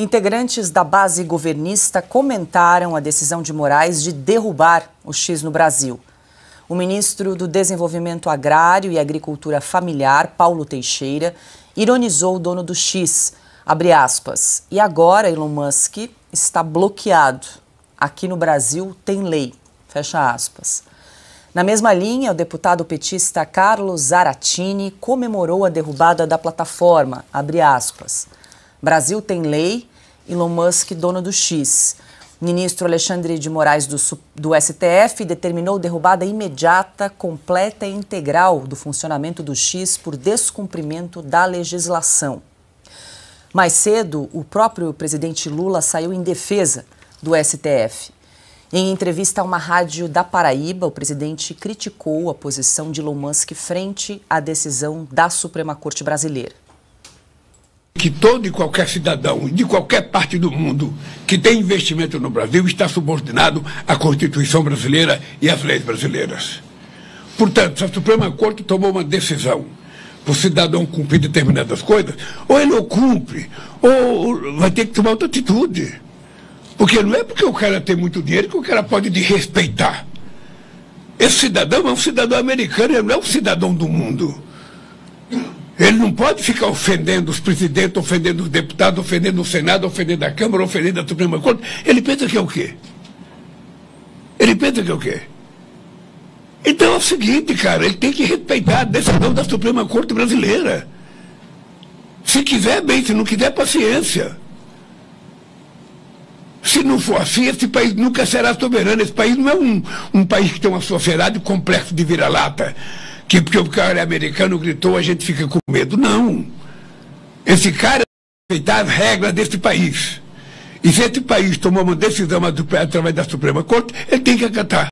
Integrantes da base governista comentaram a decisão de Moraes de derrubar o X no Brasil. O ministro do Desenvolvimento Agrário e Agricultura Familiar, Paulo Teixeira, ironizou o dono do X, abre aspas, e agora Elon Musk está bloqueado. Aqui no Brasil tem lei, fecha aspas. Na mesma linha, o deputado petista Carlos Zaratini comemorou a derrubada da plataforma, abre aspas. Brasil tem lei, Elon Musk dono do X. Ministro Alexandre de Moraes do STF determinou derrubada imediata, completa e integral do funcionamento do X por descumprimento da legislação. Mais cedo, o próprio presidente Lula saiu em defesa do STF. Em entrevista a uma rádio da Paraíba, o presidente criticou a posição de Elon Musk frente à decisão da Suprema Corte brasileira. Que todo e qualquer cidadão de qualquer parte do mundo que tem investimento no Brasil está subordinado à Constituição brasileira e às leis brasileiras. Portanto, se a Suprema Corte tomou uma decisão para o cidadão cumprir determinadas coisas, ou ele não cumpre, ou vai ter que tomar outra atitude. Porque não é porque o cara tem muito dinheiro que o cara pode desrespeitar. Esse cidadão é um cidadão americano, ele não é um cidadão do mundo. Ele não pode ficar ofendendo os presidentes, ofendendo os deputados, ofendendo o Senado, ofendendo a Câmara, ofendendo a Suprema Corte. Ele pensa que é o quê? Ele pensa que é o quê? Então é o seguinte, cara, ele tem que respeitar a decisão da Suprema Corte brasileira. Se quiser, bem, se não quiser, paciência. Se não for assim, esse país nunca será soberano. Esse país não é um país que tem uma sociedade complexo de vira-lata. Que porque o cara é americano gritou, a gente fica com medo. Não. Esse cara tem que respeitar as regras desse país. E se esse país tomou uma decisão através da Suprema Corte, ele tem que acatar.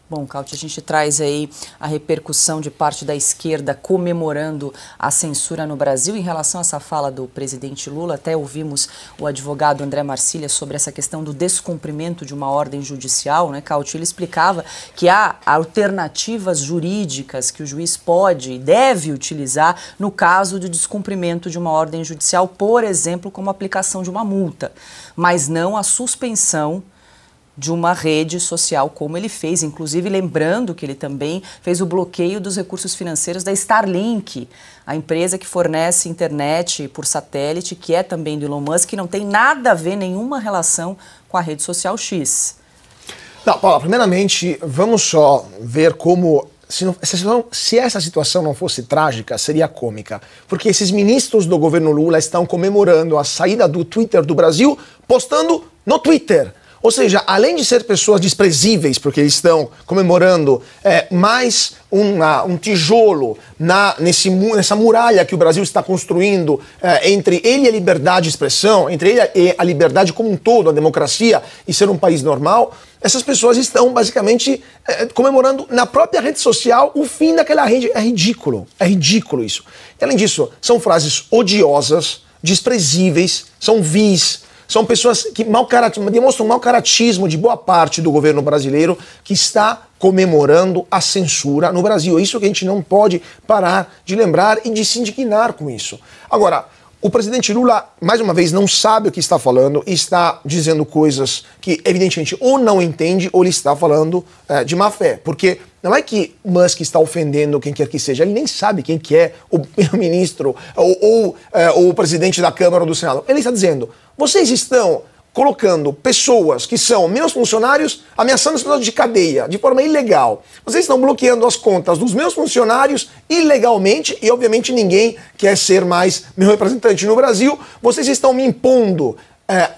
Bom, Cauti, a gente traz aí a repercussão de parte da esquerda comemorando a censura no Brasil. Em relação a essa fala do presidente Lula, até ouvimos o advogado André Marcília sobre essa questão do descumprimento de uma ordem judicial, né, Cauti? Ele explicava que há alternativas jurídicas que o juiz pode e deve utilizar no caso de descumprimento de uma ordem judicial, por exemplo, como a aplicação de uma multa, mas não a suspensão de uma rede social como ele fez, inclusive lembrando que ele também fez o bloqueio dos recursos financeiros da Starlink, a empresa que fornece internet por satélite, que é também do Elon Musk, que não tem nada a ver, nenhuma relação com a rede social X. Não, Paula, primeiramente, vamos só ver como... Se essa situação não fosse trágica, seria cômica. Porque esses ministros do governo Lula estão comemorando a saída do Twitter do Brasil, postando no Twitter. Ou seja, além de ser pessoas desprezíveis, porque eles estão comemorando mais um tijolo nessa muralha que o Brasil está construindo entre ele e a liberdade de expressão, entre ele e a liberdade como um todo, a democracia e ser um país normal, essas pessoas estão basicamente comemorando na própria rede social o fim daquela rede. É ridículo isso. E, além disso, são frases odiosas, desprezíveis, são vis. São pessoas que demonstram mau caratismo de boa parte do governo brasileiro que está comemorando a censura no Brasil. É isso que a gente não pode parar de lembrar e de se indignar com isso. Agora, o presidente Lula, mais uma vez, não sabe o que está falando e está dizendo coisas que, evidentemente, ou não entende ou ele está falando de má fé. Porque não é que Musk está ofendendo quem quer que seja, ele nem sabe quem que é o ministro ou o presidente da Câmara ou do Senado. Ele está dizendo, vocês estão colocando pessoas que são meus funcionários, ameaçando as pessoas de cadeia, de forma ilegal. Vocês estão bloqueando as contas dos meus funcionários ilegalmente e, obviamente, ninguém quer ser mais meu representante no Brasil. Vocês estão me impondo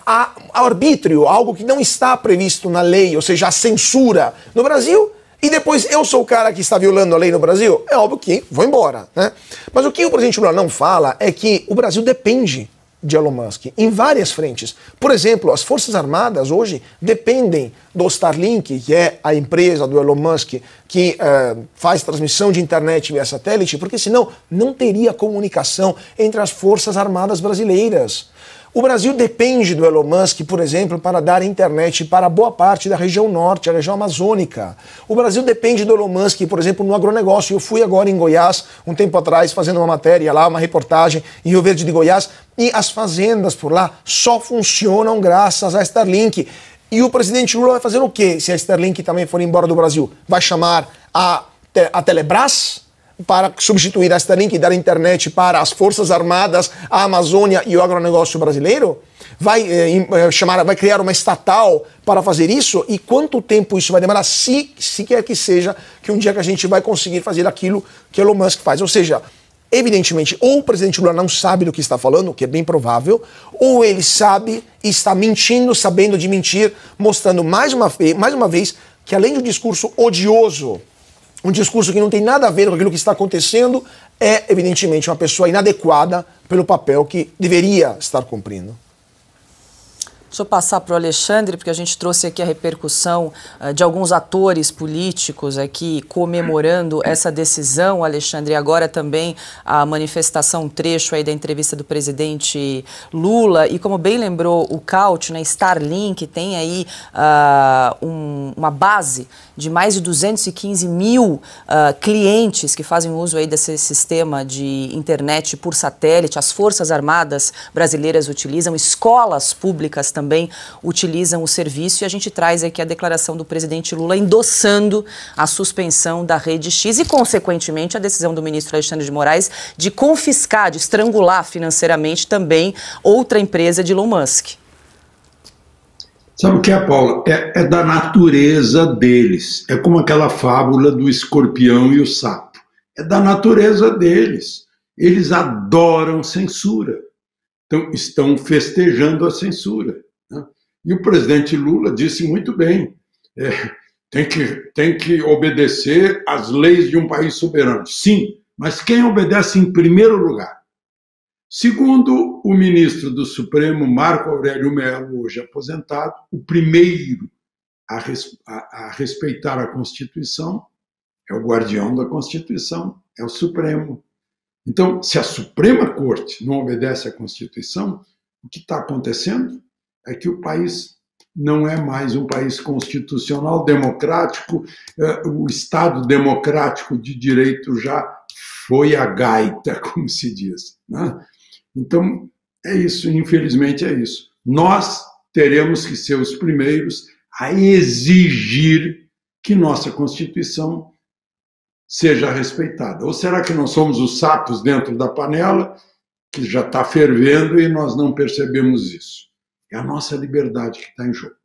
ao arbítrio, algo que não está previsto na lei, ou seja, a censura no Brasil. E depois eu sou o cara que está violando a lei no Brasil? É óbvio que vou embora, né? Mas o que o presidente Lula não fala é que o Brasil depende de Elon Musk em várias frentes. Por exemplo, as Forças Armadas hoje dependem do Starlink, que é a empresa do Elon Musk que faz transmissão de internet via satélite, porque senão não teria comunicação entre as Forças Armadas brasileiras. O Brasil depende do Elon Musk, por exemplo, para dar internet para boa parte da região norte, a região amazônica. O Brasil depende do Elon Musk, por exemplo, no agronegócio. Eu fui agora em Goiás, um tempo atrás, fazendo uma matéria lá, uma reportagem em Rio Verde de Goiás, e as fazendas por lá só funcionam graças a Starlink. E o presidente Lula vai fazer o quê se a Starlink também for embora do Brasil? Vai chamar a Telebrás para substituir a Starlink e dar internet para as Forças Armadas, a Amazônia e o agronegócio brasileiro? Vai criar uma estatal para fazer isso? E quanto tempo isso vai demorar, se quer que seja, que um dia que a gente vai conseguir fazer aquilo que Elon Musk faz? Ou seja, evidentemente, ou o presidente Lula não sabe do que está falando, o que é bem provável, ou ele sabe e está mentindo, sabendo de mentir, mostrando mais uma vez que além do discurso odioso, um discurso que não tem nada a ver com aquilo que está acontecendo, é, evidentemente, uma pessoa inadequada pelo papel que deveria estar cumprindo. Deixa eu passar para o Alexandre, porque a gente trouxe aqui a repercussão de alguns atores políticos aqui comemorando essa decisão, Alexandre, e agora também a manifestação, um trecho aí da entrevista do presidente Lula, e como bem lembrou o Caute, né, Starlink tem aí uma base de mais de 215 mil clientes que fazem uso aí desse sistema de internet por satélite. As Forças Armadas brasileiras utilizam, escolas públicas também utilizam o serviço, e a gente traz aqui a declaração do presidente Lula endossando a suspensão da Rede X e, consequentemente, a decisão do ministro Alexandre de Moraes de confiscar, de estrangular financeiramente também outra empresa de Elon Musk. Sabe o que é, Paula? É da natureza deles. É como aquela fábula do escorpião e o sapo. É da natureza deles. Eles adoram censura. Então, estão festejando a censura. Né? E o presidente Lula disse muito bem, tem que obedecer às leis de um país soberano. Sim, mas quem obedece em primeiro lugar? Segundo o ministro do Supremo, Marco Aurélio Mello, hoje aposentado, o primeiro a respeitar a Constituição é o guardião da Constituição, é o Supremo. Então, se a Suprema Corte não obedece à Constituição, o que está acontecendo é que o país não é mais um país constitucional, democrático, o Estado democrático de direito já foi a gaita, como se diz, né? Então, é isso, infelizmente é isso. Nós teremos que ser os primeiros a exigir que nossa Constituição seja respeitada. Ou será que nós somos os sapos dentro da panela, que já está fervendo e nós não percebemos isso? É a nossa liberdade que está em jogo.